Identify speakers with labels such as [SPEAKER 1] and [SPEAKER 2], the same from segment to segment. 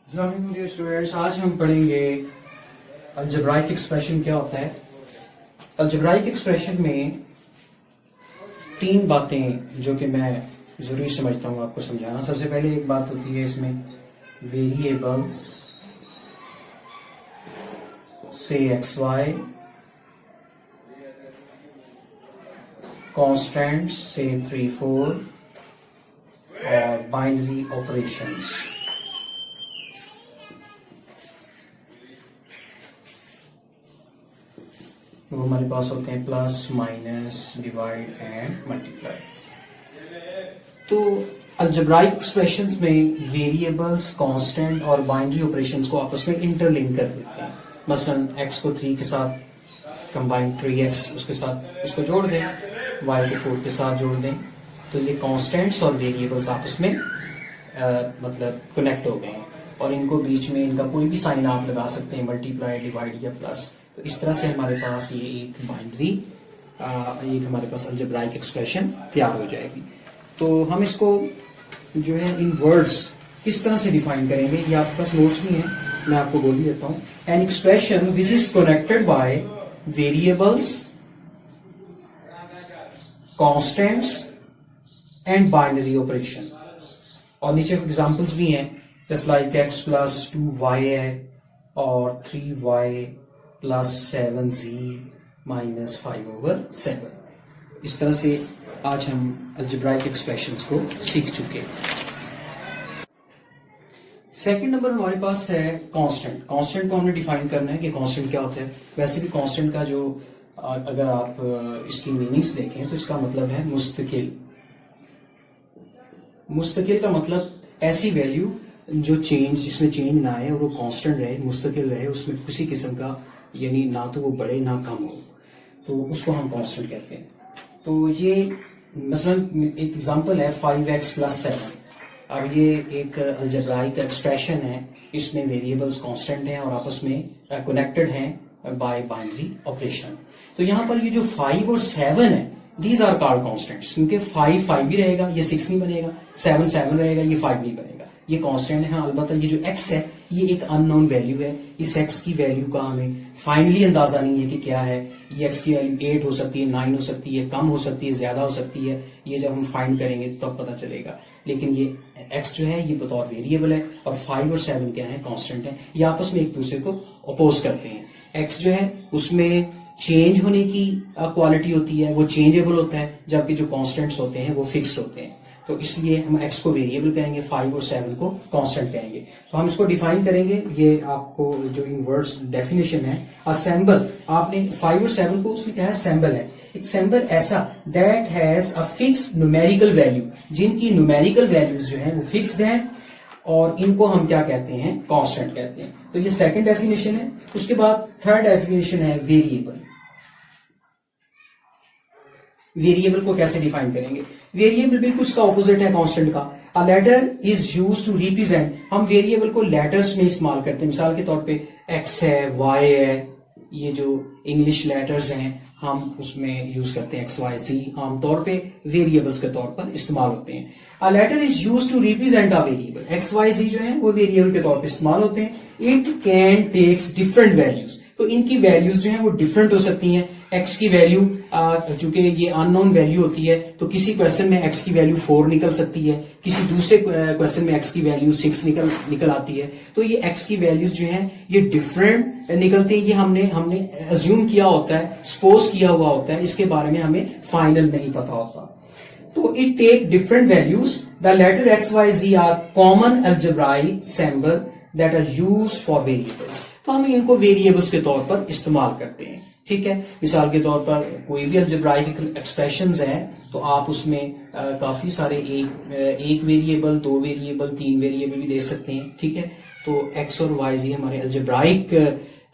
[SPEAKER 1] Students, आज हम पढ़ेंगे अलजेब्राइक एक्सप्रेशन क्या होता है। अलजेब्राइक एक्सप्रेशन में तीन बातें जो कि मैं जरूरी समझता हूँ आपको समझाना। सबसे पहले एक बात होती है इसमें वेरिएबल्स से एक्स वाई, कॉन्स्टेंट्स से 3, 4 और बाइनरी ऑपरेशंस। वो हमारे पास होते हैं plus, minus, divide and multiply. तो अलजेब्राइक एक्सप्रेशंस में वेरिएबल्स, कांस्टेंट और बाइनरी ऑपरेशंस को आपस में इंटरलिंक कर देते हैं। मसलन x को 3 के साथ कंबाइन 3x उसके साथ इसको जोड़ दें, y को 4 के साथ जोड़ दें, तो ये कांस्टेंट्स और वेरिएबल्स आपस में मतलब कनेक्ट हो गए हैं और इनको बीच में इनका कोई भी साइन आप लगा सकते हैं, मल्टीप्लाई, डिवाइड या प्लस। तो इस तरह से हमारे पास ये एक बाइनरी एक हमारे पास अलजेब्राइक एक्सप्रेशन तैयार हो जाएगी। तो हम इसको जो है इन वर्ड्स किस तरह से डिफाइन करेंगे, ये आपके पास नोट्स भी हैं, मैं आपको बोल ही देता हूँ। An expression which is connected by variables, constants and binary operation. और नीचे एग्जांपल्स भी हैं, just like x plus 2y है और 3y प्लस 7z माइनस 5/7। इस तरह से आज हम अलजेब्राइक एक्सप्रेशंस को सीख चुके हैं। सेकंड नंबर हमारे पास है कांस्टेंट। कांस्टेंट को हमने डिफाइन करना है कि कांस्टेंट क्या होता है। वैसे भी कांस्टेंट का जो अगर आप इसकी मीनिंग्स देखें तो इसका मतलब है मुस्तकिल। मुस्तकिल का मतलब ऐसी वैल्यू जो चेंज, जिसमें चेंज ना आए और वो कांस्टेंट रहे, मुस्तकिल रहे, उसमें किसी किस्म का यानी ना तो वो बढ़े ना कम हो, तो उसको हम कांस्टेंट कहते हैं। तो ये मसलन एक एग्जांपल है 5x प्लस 7। अब ये एक अलजेब्राइक एक्सप्रेशन है, इसमें वेरिएबल्स कांस्टेंट हैं और आपस में कनेक्टेड हैं बाय बाइनरी ऑपरेशन। तो यहाँ पर ये जो 5 और 7 है, दीज आर कॉल्ड कांस्टेंट्स, क्योंकि 5 भी रहेगा, ये 6 नहीं बनेगा, 7 रहेगा, ये 5 नहीं बनेगा, ये कांस्टेंट है। अलबत्ता ये जो x है ये एक अननोन वैल्यू है। इस x की वैल्यू का हमें फाइनली अंदाजा नहीं है कि क्या है। ये x की वैल्यू 8 हो सकती है, 9 हो सकती है, कम हो सकती है, ज्यादा हो सकती है। ये जब हम फाइंड करेंगे तब पता चलेगा। लेकिन ये x जो है ये बतौर वेरिएबल है और 5 और 7 क्या है, कांस्टेंट है। ये आपस में एक दूसरे को अपोज करते हैं। x जो है उसमें चेंज होने की क्वालिटी होती है, वो चेंजेबल होता है, जबकि जो कांस्टेंट्स होते हैं वो फिक्स्ड होते हैं। तो इसलिए हम x को वेरिएबल कहेंगे, 5 और 7 को कांस्टेंट कहेंगे। तो हम इसको डिफाइन करेंगे। ये आपको जो इन वर्ड्स डेफिनेशन है, असेंबल, आपने 5 और 7 को उसने कहा है सैम्बल है। एक सैम्बल ऐसा that has a fixed numerical value, जिनकी न्यूमेरिकल वैल्यूज जो है वो फिक्स्ड हैं और इनको हम क्या कहते हैं, कांस्टेंट कहते हैं। तो ये सेकंड डेफिनेशन है। उसके बाद थर्ड डेफिनेशन है वेरिएबल। वेरिएबल को कैसे डिफाइन करेंगे? वेरिएबल बिल्कुल उसका ऑपोजिट है कांस्टेंट का। A letter is used to represent, हम वेरिएबल को लेटर्स में इस्तेमाल करते हैं। मिसाल के तौर पे x है, y है, ये जो इंग्लिश लेटर्स हैं हम उसमें यूज करते हैं, x, y, z आमतौर पे वेरिएबल्स के तौर पर इस्तेमाल होते हैं। A letter is used to represent a variable, x, y, z जो है वो वेरिएबल के तौर पे इस्तेमाल होते हैं। It can takes different values, तो इनकी वैल्यूज जो है वो डिफरेंट हो सकती हैं। x की वैल्यू चूंकि ये अननोन वैल्यू होती है, तो किसी क्वेश्चन में x की वैल्यू 4 निकल सकती है, किसी दूसरे क्वेश्चन में x की वैल्यू 6 निकल आती है। तो ये x की वैल्यूज जो है ये डिफरेंट निकलती है। ये हमने अज्यूम किया होता है, सपोज किया हुआ होता है, इसके बारे में हमें फाइनल नहीं पता होता। तो it take different values. The letter x, y, z are common algebraic symbol that are used for variables. तो हम इनको वेरिएबल्स के तौर पर इस्तेमाल करते हैं। ठीक है, मिसाल के तौर पर कोई भी अलजेब्राइक एक्सप्रेशंस है तो आप उसमें काफी सारे एक वेरिएबल, 2 वेरिएबल, 3 वेरिएबल भी दे सकते हैं। ठीक है, तो x और y z हमारे अलजेब्राइक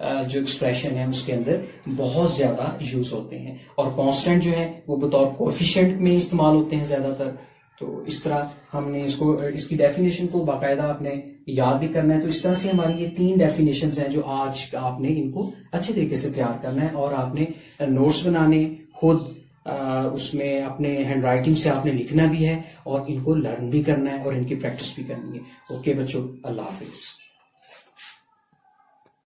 [SPEAKER 1] जो एक्सप्रेशन है उसके अंदर बहुत ज्यादा यूज होते हैं और कांस्टेंट जो है वो बतौर कोएफिशिएंट में इस्तेमाल होते हैं ज्यादातर। तो इस तरह हमने इसकी डेफिनेशन को बाकायदा आपने याद भी करना है। तो इस तरह से हमारी ये 3 डेफिनेशंस हैं जो आज आपने इनको अच्छे तरीके से तैयार करना है और आपने नोट्स बनाने, खुद उसमें अपने हैंड राइटिंग से आपने लिखना भी है और इनको लर्न भी करना है और इनकी प्रैक्टिस भी करनी है। ओके बच्चों, अल्लाह हाफिज।